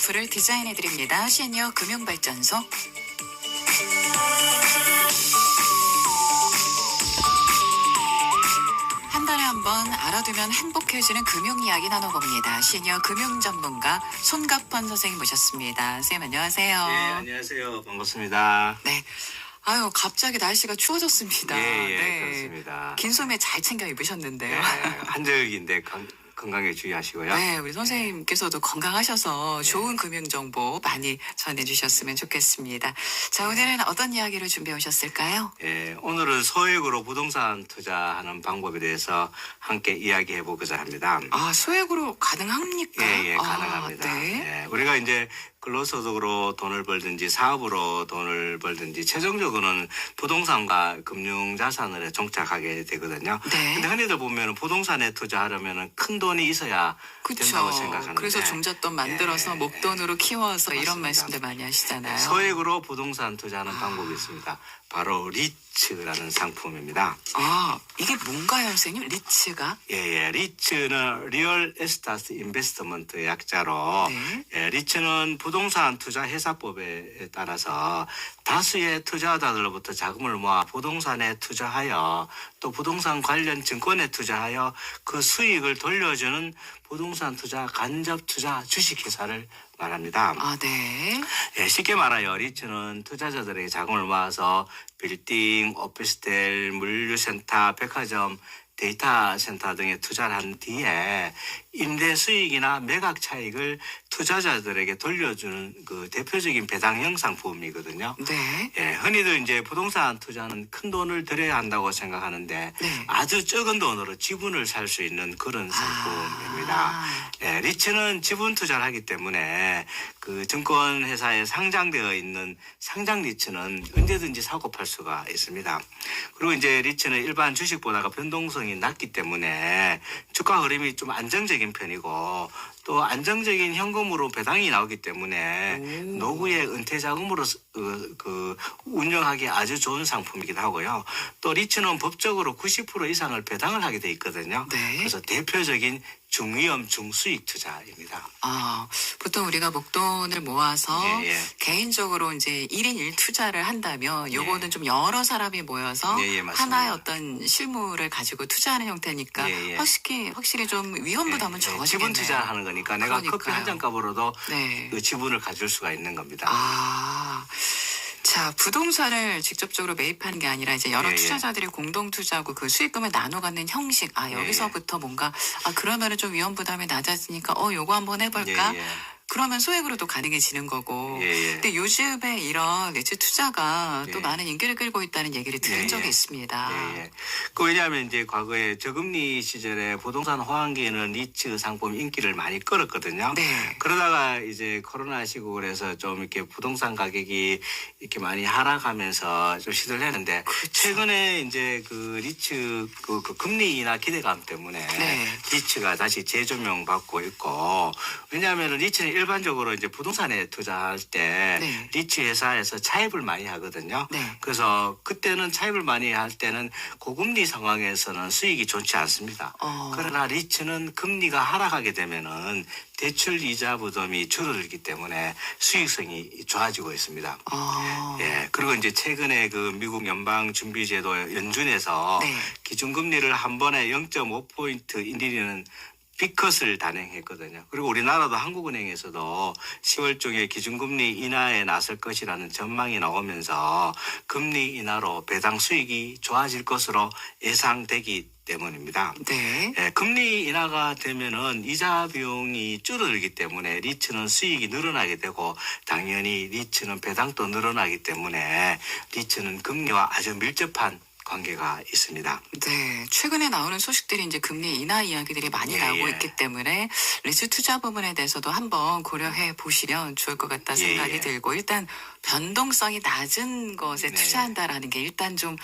어플을 디자인해드립니다. 시니어 금융발전소. 한 달에 한 번 알아두면 행복해지는 금융 이야기 나눠봅니다. 시니어 금융 전문가 손갑헌 선생님 모셨습니다. 선생님 안녕하세요. 네, 안녕하세요. 반갑습니다. 네. 아유, 갑자기 날씨가 추워졌습니다. 예, 그렇습니다. 긴 소매 잘 챙겨 입으셨는데요. 네, 한절기인데 건강에 주의하시고요. 네, 우리 선생님께서도 건강하셔서 좋은 금융 정보 많이 전해주셨으면 좋겠습니다. 자, 오늘은 어떤 이야기를 준비해 오셨을까요? 예, 오늘은 소액으로 부동산 투자하는 방법에 대해서 함께 이야기해 보고자 합니다. 아, 소액으로 가능합니까? 예, 가능합니다. 네. 예, 우리가 이제 근로소득으로 돈을 벌든지 사업으로 돈을 벌든지 최종적으로는 부동산과 금융자산을 종착하게 되거든요. 네. 근데 흔히들 보면 부동산에 투자하려면 큰 돈이 있어야 된다고 그렇죠. 생각하는데. 그래서 종잣돈 만들어서 예, 목돈으로 키워서 이런 맞습니다. 말씀들 많이 하시잖아요. 소액으로 부동산 투자하는 방법이 있습니다. 바로 리츠라는 상품입니다. 아, 이게 뭔가요, 선생님? 리츠가? 리츠는 리얼 에스타트 인베스트먼트의 약자로 네. 리츠는 부동산 투자 회사법에 따라서 다수의 투자자들로부터 자금을 모아 부동산에 투자하여 또 부동산 관련 증권에 투자하여 그 수익을 돌려주는 부동산 투자 간접 투자 주식회사를 말합니다. 아, 네. 쉽게 말하여 리츠는 투자자들에게 자금을 모아서 빌딩, 오피스텔, 물류센터, 백화점, 데이터 센터 등에 투자를 한 뒤에 임대 수익이나 매각 차익을 투자자들에게 돌려주는 그 대표적인 배당형 상품이거든요. 네. 흔히들 이제 부동산 투자는 큰 돈을 들여야 한다고 생각하는데 네. 아주 적은 돈으로 지분을 살 수 있는 그런 상품입니다. 리츠는 지분 투자를 하기 때문에 그 증권회사에 상장되어 있는 상장 리츠는 언제든지 사고 팔 수가 있습니다. 그리고 이제 리츠는 일반 주식보다가 변동성이 낮기 때문에 주가 흐름이 좀 안정적인 편이고 또 안정적인 현금으로 배당이 나오기 때문에 노후의 은퇴 자금으로 운영하기 아주 좋은 상품이기도 하고요. 또 리츠는 법적으로 90% 이상을 배당을 하게 돼 있거든요. 네. 그래서 대표적인 중위험 중수익 투자입니다. 아, 보통 우리가 목돈을 모아서 예. 개인적으로 이제 1인 1투자를 한다면 요거는 좀 여러 사람이 모여서 예, 맞습니다. 하나의 어떤 실물을 가지고 투자하는 형태니까 예. 확실히 좀 위험 부담은 적어지겠네요. 지분 투자하는 거니까 내가 커피 그러니까요. 한 잔 값으로도 네. 그 지분을 가질 수가 있는 겁니다. 아. 자, 부동산을 직접적으로 매입하는 게 아니라 이제 여러 예. 투자자들이 공동 투자하고 그 수익금을 나눠 갖는 형식. 아, 여기서부터 뭔가 그러면은 좀 위험 부담이 낮아지니까 요거 한번 해볼까? 그러면 소액으로도 가능해지는 거고. 근데 요즘에 이런 리츠 투자가 또 많은 인기를 끌고 있다는 얘기를 들은 적이 있습니다. 그 왜냐하면 이제 과거에 저금리 시절에 부동산 호황기에는 리츠 상품 인기를 많이 끌었거든요. 네. 그러다가 이제 코로나 시국을 해서 좀 이렇게 부동산 가격이 이렇게 많이 하락하면서 좀 시들을 했는데 최근에 이제 그 리츠 그 금리 인하 기대감 때문에 리츠가 다시 재조명 받고 있고 왜냐하면 리츠는 일반적으로 이제 부동산에 투자할 때 리츠 회사에서 차입을 많이 하거든요. 그래서 그때는 차입을 많이 할 때는 고금리 상황에서는 수익이 좋지 않습니다. 그러나 리츠는 금리가 하락하게 되면은 대출 이자 부담이 줄어들기 때문에 수익성이 좋아지고 있습니다. 그리고 이제 최근에 그 미국 연방준비제도 연준에서 기준금리를 한 번에 0.5포인트 인리는 빅컷을 단행했거든요. 그리고 우리나라도 한국은행에서도 10월 중에 기준금리 인하에 나설 것이라는 전망이 나오면서 금리 인하로 배당 수익이 좋아질 것으로 예상되기 때문입니다. 금리 인하가 되면은 이자 비용이 줄어들기 때문에 리츠는 수익이 늘어나게 되고 당연히 리츠는 배당도 늘어나기 때문에 리츠는 금리와 아주 밀접한 관계가 있습니다. 네, 최근에 나오는 소식들이 이제 금리 인하 이야기들이 많이 나오고 있기 때문에 리츠 투자 부분에 대해서도 한번 고려해 보시면 좋을 것 같다 생각이 들고 일단 변동성이 낮은 것에 투자한다라는 게 일단 좀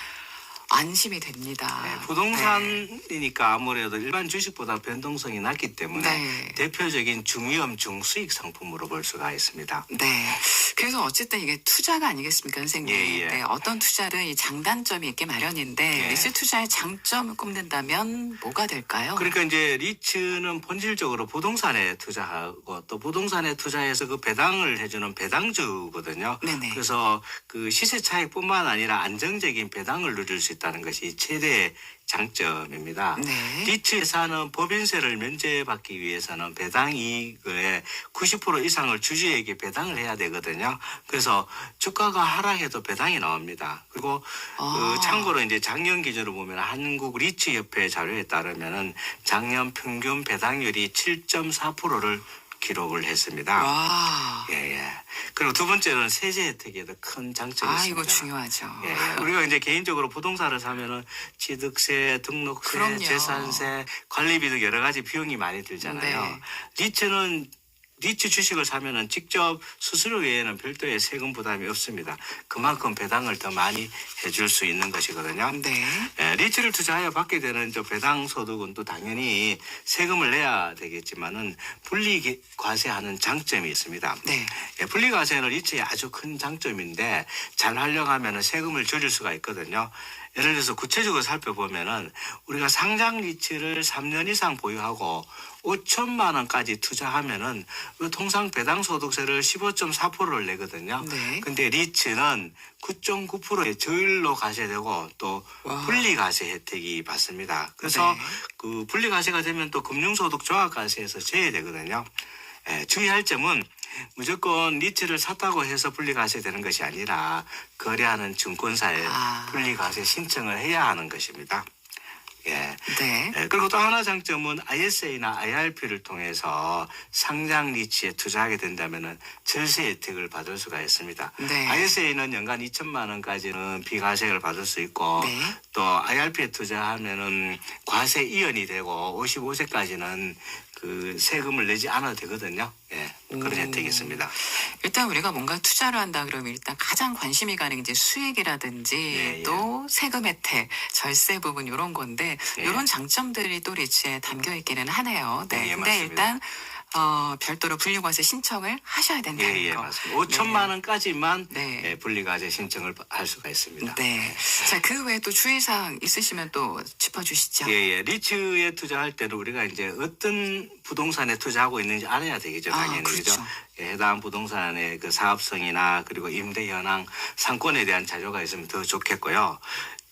안심이 됩니다. 네, 부동산이니까 아무래도 일반 주식보다 변동성이 낮기 때문에 네. 대표적인 중위험 중수익 상품으로 볼 수가 있습니다. 네. 그래서 어쨌든 이게 투자가 아니겠습니까, 선생님? 예, 예. 네, 어떤 투자든 이 장단점이 있게 마련인데 예. 리츠 투자의 장점을 꼽는다면 뭐가 될까요? 그러니까 이제 리츠는 본질적으로 부동산에 투자하고 또 부동산에 투자해서 그 배당을 해주는 배당주거든요. 네네. 그래서 그 시세 차익뿐만 아니라 안정적인 배당을 누릴 수 있다는 것이 최대 장점입니다. 네. 리츠 회사는 법인세를 면제받기 위해서는 배당 이익의 90% 이상을 주주에게 배당을 해야 되거든요. 그래서 주가가 하락해도 배당이 나옵니다. 그리고 그 참고로 이제 작년 기준으로 보면 한국 리츠 협회 자료에 따르면은 작년 평균 배당률이 7.4%를 기록을 했습니다. 와. 예, 예. 그리고 두 번째는 세제 혜택에도 큰 장점이 있습니다. 이거 중요하죠. 예, 우리가 이제 개인적으로 부동산을 사면은 취득세, 등록세, 그럼요. 재산세, 관리비 등 여러 가지 비용이 많이 들잖아요. 네. 리츠는 리츠 주식을 사면은 직접 수수료 외에는 별도의 세금 부담이 없습니다. 그만큼 배당을 더 많이 해줄 수 있는 것이거든요. 네. 예, 리츠를 투자하여 받게 되는 저 배당 소득은 또 당연히 세금을 내야 되겠지만은 분리과세하는 장점이 있습니다. 네. 예, 분리과세는 리츠의 아주 큰 장점인데 잘 활용하면은 세금을 줄일 수가 있거든요. 예를 들어서 구체적으로 살펴보면은 우리가 상장 리츠를 3년 이상 보유하고 5천만 원까지 투자하면은 통상 배당 소득세를 15.4%를 내거든요. 네. 근데 리츠는 9.9%의 저율로 과세되고 또 와. 분리과세 혜택이 받습니다. 그래서 네. 그 분리과세가 되면 또 금융소득 종합과세에서 제외되거든요. 예, 주의할 점은 무조건 리츠를 샀다고 해서 분리과세 되는 것이 아니라 거래하는 증권사에 분리과세 신청을 해야 하는 것입니다. 예. 네. 예, 그리고 또 하나 장점은 ISA나 IRP를 통해서 상장 리츠에 투자하게 된다면은 절세 혜택을 받을 수가 있습니다. 네. ISA는 연간 2천만 원까지는 비과세를 받을 수 있고 네. 또 IRP에 투자하면은 과세 이연이 되고 55세까지는 그 세금을 내지 않아도 되거든요. 예, 그런 혜택이 있습니다. 일단 우리가 뭔가 투자를 한다 그러면 일단 가장 관심이 가는 게 이제 수익이라든지 예, 예. 또 세금 혜택, 절세 부분 이런 건데 예. 이런 장점들이 또 리츠에 담겨 있기는 하네요. 네. 예, 근데 맞습니다. 일단 별도로 분리과세 신청을 하셔야 된다는 예, 예, 거. 맞습니다. 5천만 원까지만 네. 예, 분리과세 신청을 할 수가 있습니다. 네. 자, 그 외에 또 주의사항 있으시면 또 짚어주시죠. 예, 예. 리츠에 투자할 때는 우리가 이제 어떤 부동산에 투자하고 있는지 알아야 되겠죠, 당연히. 그렇죠. 그죠? 예, 해당 부동산의 그 사업성이나 그리고 임대 현황, 상권에 대한 자료가 있으면 더 좋겠고요.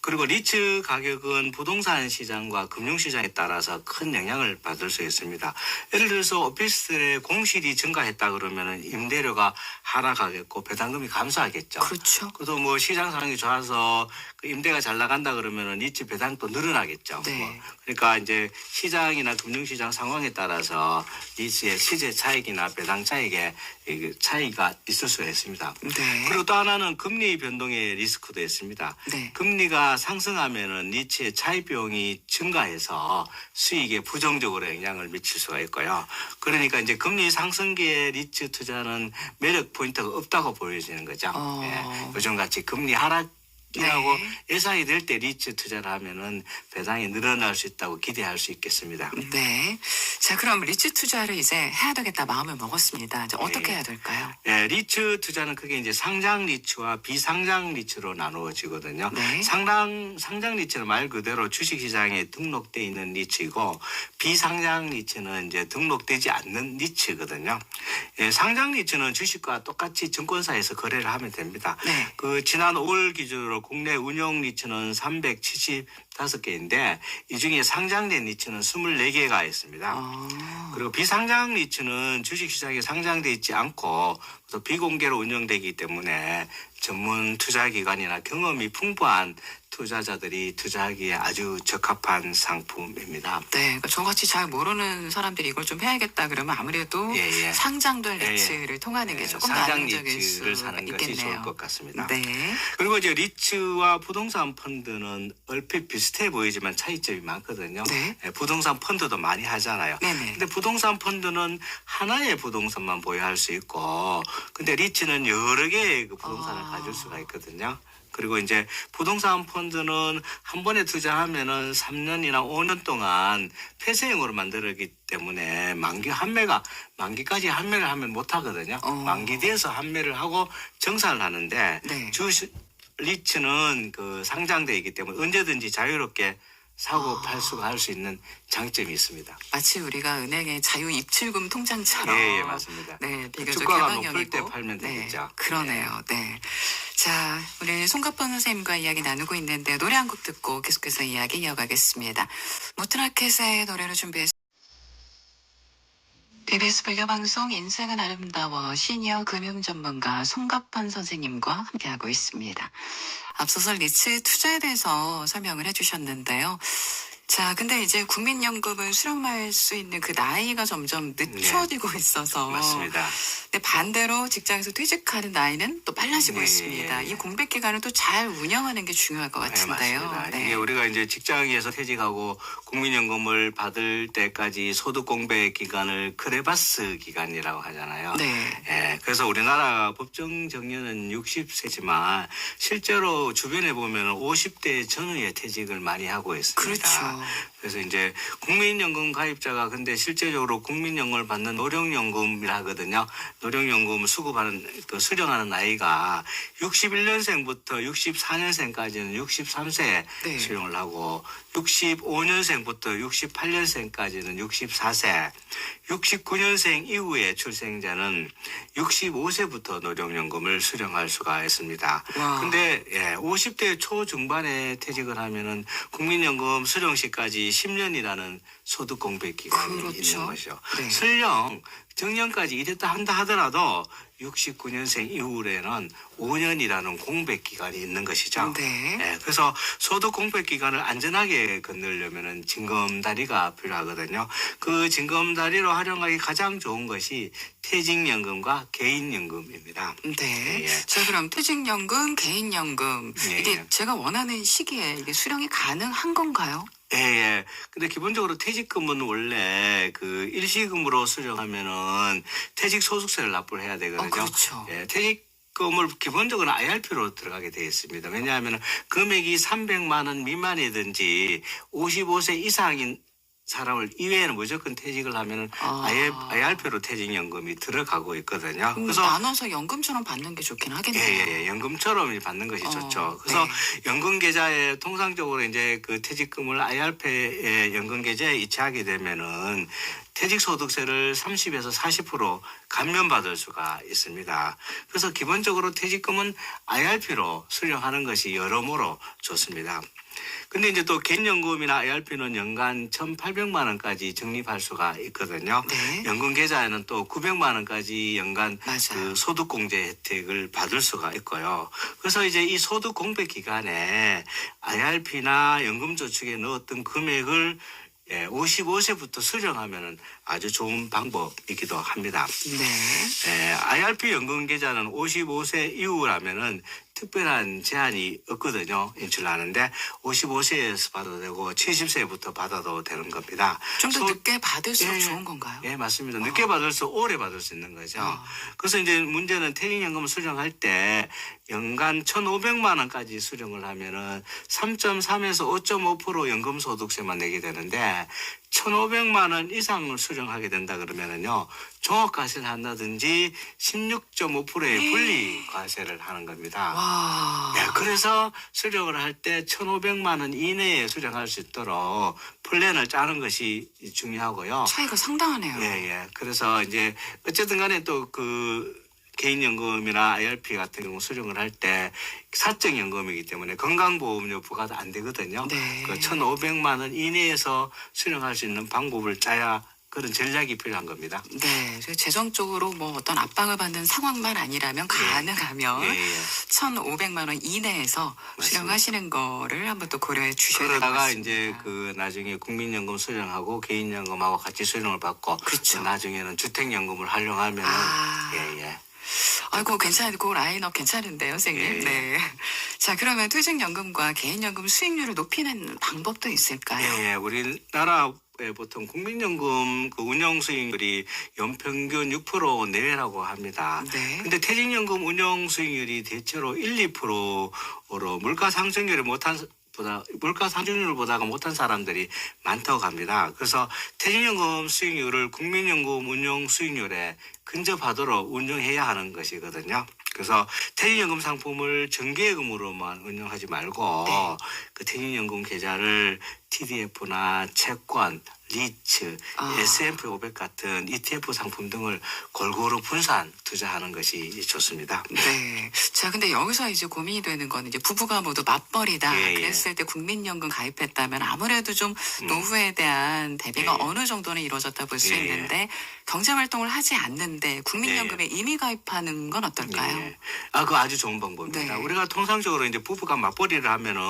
그리고 리츠 가격은 부동산 시장과 금융 시장에 따라서 큰 영향을 받을 수 있습니다. 예를 들어서 오피스텔의 공실이 증가했다 그러면은 임대료가 하락하겠고 배당금이 감소하겠죠. 그렇죠. 그래도 뭐 시장 상황이 좋아서 그 임대가 잘 나간다 그러면은 리츠 배당도 늘어나겠죠. 네. 그러니까 이제 시장이나 금융시장 상황에 따라서 리츠의 시세 차익이나 배당 차익에 차이가 있을 수가 있습니다. 네. 그리고 또 하나는 금리 변동의 리스크도 있습니다. 네. 금리가 상승하면은 리츠의 차입 비용이 증가해서 수익에 부정적으로 영향을 미칠 수가 있고요. 그러니까 이제 금리 상승기에 리츠 투자는 매력 포인트가 없다고 보여지는 거죠. 예. 요즘같이 금리 하락 이라고 네. 예상이 될 때 리츠 투자를 하면은 배당이 늘어날 수 있다고 기대할 수 있겠습니다. 네. 자, 그럼 리츠 투자를 이제 해야 되겠다 마음을 먹었습니다. 이제 어떻게 해야 될까요? 예, 리츠 투자는 그게 이제 상장 리츠와 비상장 리츠로 나누어지거든요. 네. 상장 리츠는 말 그대로 주식시장에 등록돼 있는 리츠이고 비상장 리츠는 이제 등록되지 않는 리츠거든요. 예, 상장 리츠는 주식과 똑같이 증권사에서 거래를 하면 됩니다. 네. 그 지난 5월 기준으로 국내 운용 리츠는 375개인데 이 중에 상장된 리츠는 24개가 있습니다. 그리고 비상장 리츠는 주식시장에 상장돼 있지 않고 또 비공개로 운영되기 때문에 전문 투자기관이나 경험이 풍부한 투자자들이 투자하기에 아주 적합한 상품입니다. 네, 그러니까 저같이 잘 모르는 사람들이 이걸 좀 해야겠다 그러면 아무래도 예, 예. 상장된 예, 예. 리츠를 통하는 게 조금 더 상장 안정적일 리츠를 수 사는 것이 있겠네요. 좋을 것 같습니다. 네. 그리고 이제 리츠와 부동산 펀드는 얼핏 비슷해 보이지만 차이점이 많거든요. 네. 예, 부동산 펀드도 많이 하잖아요. 네네. 근데 부동산 펀드는 하나의 부동산만 보유할 수 있고 근데 리츠는 여러 개의 그 부동산을 가질 수가 있거든요. 그리고 이제 부동산 펀드는 한 번에 투자하면은 3년이나 5년 동안 폐쇄형으로 만들었기 때문에 만기까지 환매를 하면 못 하거든요. 만기 돼서 환매를 하고 정산을 하는데 네. 리츠는 그 상장돼 있기 때문에 언제든지 자유롭게 사고 팔수가 할 수 있는 장점이 있습니다. 마치 우리가 은행의 자유 입출금 통장처럼. 예, 맞습니다. 네, 비교적 주가가 개방형이고. 높을 때 팔면 되겠죠. 그러네요. 네. 자, 우리 송갑번 선생님과 이야기 나누고 있는데 노래 한 곡 듣고 계속해서 이야기 이어가겠습니다. 모트라켓의 노래를 준비했습니다. KBS 불교방송 인생은 아름다워 시니어 금융 전문가 송갑번 선생님과 함께하고 있습니다. 앞서서 리츠 투자에 대해서 설명을 해주셨는데요. 자, 근데 이제 국민연금을 수령할 수 있는 그 나이가 점점 늦춰지고 있어서. 맞습니다. 근데 반대로 직장에서 퇴직하는 나이는 또 빨라지고 네, 있습니다. 예. 이 공백 기간을 또 잘 운영하는 게 중요할 것 같은데요. 맞습니다. 이게 우리가 이제 직장에서 퇴직하고 국민연금을 받을 때까지 소득 공백 기간을 크레바스 기간이라고 하잖아요. 네. 예, 그래서 우리나라 법정 정년은 60세지만 실제로 주변에 보면 50대 전후에 퇴직을 많이 하고 있습니다. 그렇죠. 그래서 이제 국민연금 가입자가 근데 실제적으로 국민연금을 받는 노령연금이라 하거든요. 노령연금 수급하는 그 수령하는 나이가 61년생부터 64년생까지는 63세에 네. 수령을 하고 65년생부터 68년생까지는 64세, 69년생 이후에 출생자는 65세부터 노령연금을 수령할 수가 있습니다. 와. 근데 50대 초중반에 퇴직을 하면은 국민연금 수령 시까지 10년이라는 소득 공백 기간이 그렇죠. 있는 것이죠. 네. 설령 정년까지 일했다 한다 하더라도 69년생 이후에는 5년이라는 공백 기간이 있는 것이죠. 네. 예, 그래서 소득 공백 기간을 안전하게 건너려면은 징검다리가 필요하거든요. 그 징검다리로 활용하기 가장 좋은 것이 퇴직연금과 개인연금입니다. 네. 예. 자, 그럼 퇴직연금, 개인연금 예, 이게 예. 제가 원하는 시기에 이게 수령이 가능한 건가요? 예. 근데 기본적으로 퇴직금은 원래 그 일시금으로 수령하면은 퇴직 소득세를 납부를 해야 되거든요. 그렇죠. 예, 퇴직금을 기본적으로 IRP로 들어가게 되어 있습니다. 왜냐하면 금액이 300만 원 미만이든지 55세 이상인 사람을 이외에는 무조건 퇴직을 하면은 IRP로 퇴직연금이 들어가고 있거든요. 그래서 나눠서 연금처럼 받는 게 좋긴 하겠네요. 예. 연금처럼 받는 것이 좋죠. 그래서 네. 연금 계좌에 통상적으로 이제 그 퇴직금을 IRP에 연금 계좌에 이체하게 되면은 퇴직소득세를 30에서 40% 감면받을 수가 있습니다. 그래서 기본적으로 퇴직금은 IRP로 수령하는 것이 여러모로 좋습니다. 근데 이제 또 개인연금이나 IRP는 연간 1,800만 원까지 적립할 수가 있거든요. 네. 연금 계좌에는 또 900만 원까지 연간 맞아요. 그 소득공제 혜택을 받을 수가 있고요. 그래서 이제 이 소득 공백 기간에 IRP나 연금저축에 넣었던 금액을 55세부터 수령하면은 아주 좋은 방법이기도 합니다. 네. IRP 연금 계좌는 55세 이후라면은 특별한 제한이 없거든요. 인출하는데 55세에서 받아도 되고 70세부터 받아도 되는 겁니다. 좀 더 늦게 받을수록 좋은 건가요? 예, 맞습니다. 늦게 받을수록 오래 받을 수 있는 거죠. 그래서 이제 문제는 퇴직연금 수령할 때 연간 1,500만 원까지 수령을 하면은 3.3에서 5.5% 연금소득세만 내게 되는데 1,500만 원 이상을 수령하게 된다 그러면은요, 종합과세를 한다든지 16.5%의 분리과세를 하는 겁니다. 와. 네, 그래서 수령을 할 때 1,500만 원 이내에 수령할 수 있도록 플랜을 짜는 것이 중요하고요. 차이가 상당하네요. 예. 그래서 이제 어쨌든 간에 또 그 개인연금이나 IRP 같은 경우 수령을 할 때 사적연금이기 때문에 건강보험료 부과도 안 되거든요. 네. 그 1,500만 원 이내에서 수령할 수 있는 방법을 짜야 그런 전략이 필요한 겁니다. 네. 재정적으로 뭐 어떤 압박을 받는 상황만 아니라면 가능하면 예. 1,500만 원 이내에서 수령하시는 거를 한번 또 고려해 주셔야 될 것 그러다가 같습니다. 이제 그 나중에 국민연금 수령하고 개인연금하고 같이 수령을 받고 그렇죠. 나중에는 주택연금을 활용하면 예. 아이고 괜찮고 라인업 괜찮은데요, 선생님. 예. 네. 자, 그러면 퇴직연금과 개인연금 수익률을 높이는 방법도 있을까요? 예. 우리나라 보통 국민연금 그 운용 수익률이 연평균 6% 내외라고 합니다. 네. 근데 퇴직연금 운용 수익률이 대체로 1, 2%로 물가 상승률을 물가 상승률보다가 못한 사람들이 많다고 합니다. 그래서 퇴직연금 수익률을 국민연금 운용 수익률에 근접하도록 운용해야 하는 것이거든요. 그래서 퇴직연금 상품을 정기예금으로만 운용하지 말고 네. 그 퇴직연금 계좌를 TDF나 채권, 리츠, S&P 500 같은 ETF 상품 등을 골고루 분산 투자하는 것이 좋습니다. 네. 자, 근데 여기서 이제 고민이 되는 거는 이제 부부가 모두 맞벌이다. 예, 예. 그랬을 때 국민연금 가입했다면 아무래도 좀 노후에 대한 대비가 예, 예. 어느 정도는 이루어졌다 볼 수 예, 예. 있는데 경제활동을 하지 않는데 국민연금에 임의 가입하는 건 어떨까요? 예. 그거 아주 좋은 방법입니다. 네. 우리가 통상적으로 이제 부부가 맞벌이를 하면은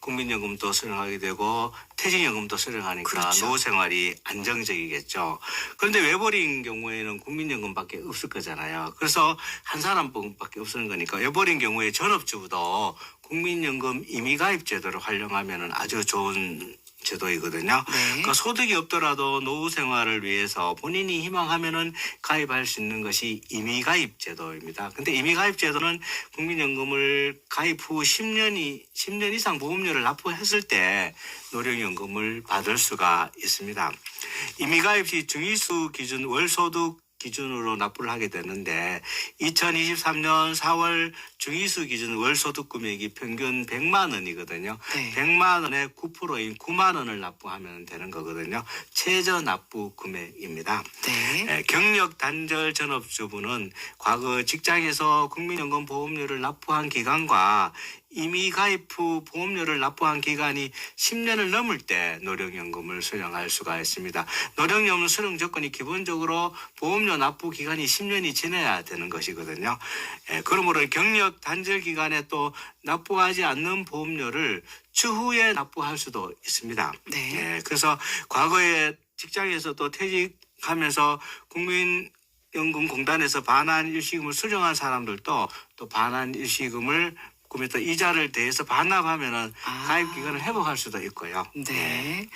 국민연금도 수령하게 되고 퇴직연금도 수령하니까 그렇죠. 노후 생활이 안정적이겠죠. 그런데 외벌이인 경우에는 국민연금밖에 없을 거잖아요. 그래서 한 사람밖에 없는 거니까 외벌이인 경우에 전업주부도 국민연금 임의가입 제도를 활용하면은 아주 좋은 제도이거든요. 네. 그러니까 소득이 없더라도 노후 생활을 위해서 본인이 희망하면은 가입할 수 있는 것이 임의가입 제도입니다. 근데 임의가입 제도는 국민연금을 가입 후 10년 이상 보험료를 납부했을 때 노령연금을 받을 수가 있습니다. 임의가입 시 중위수 기준 월소득 기준으로 납부를 하게 되는데 2023년 4월 중위수 기준 월소득 금액이 평균 100만 원이거든요. 네. 100만 원에 9%인 9만 원을 납부하면 되는 거거든요. 최저 납부 금액입니다. 네. 경력 단절 전업주부는 과거 직장에서 국민연금 보험료를 납부한 기간과 이미 가입 후 보험료를 납부한 기간이 10년을 넘을 때 노령연금을 수령할 수가 있습니다. 노령연금 수령 조건이 기본적으로 보험료 납부 기간이 10년이 지나야 되는 것이거든요. 그러므로 경력 단절 기간에 또 납부하지 않는 보험료를 추후에 납부할 수도 있습니다. 네. 그래서 과거에 직장에서도 퇴직하면서 국민연금공단에서 반환 일시금을 수령한 사람들도 또 반환 일시금을 그러면 또 이자를 대해서 반납하면은 가입 기간을 회복할 수도 있고요. 네.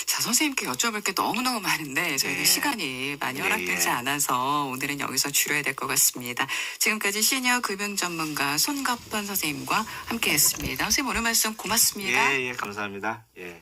자, 선생님께 여쭤볼 게 너무너무 많은데 저희는 네. 시간이 많이 예, 허락되지 예. 않아서 오늘은 여기서 줄여야 될 것 같습니다. 지금까지 시니어 금융 전문가 손갑번 선생님과 함께했습니다. 선생님 오늘 말씀 고맙습니다. 예, 감사합니다. 예.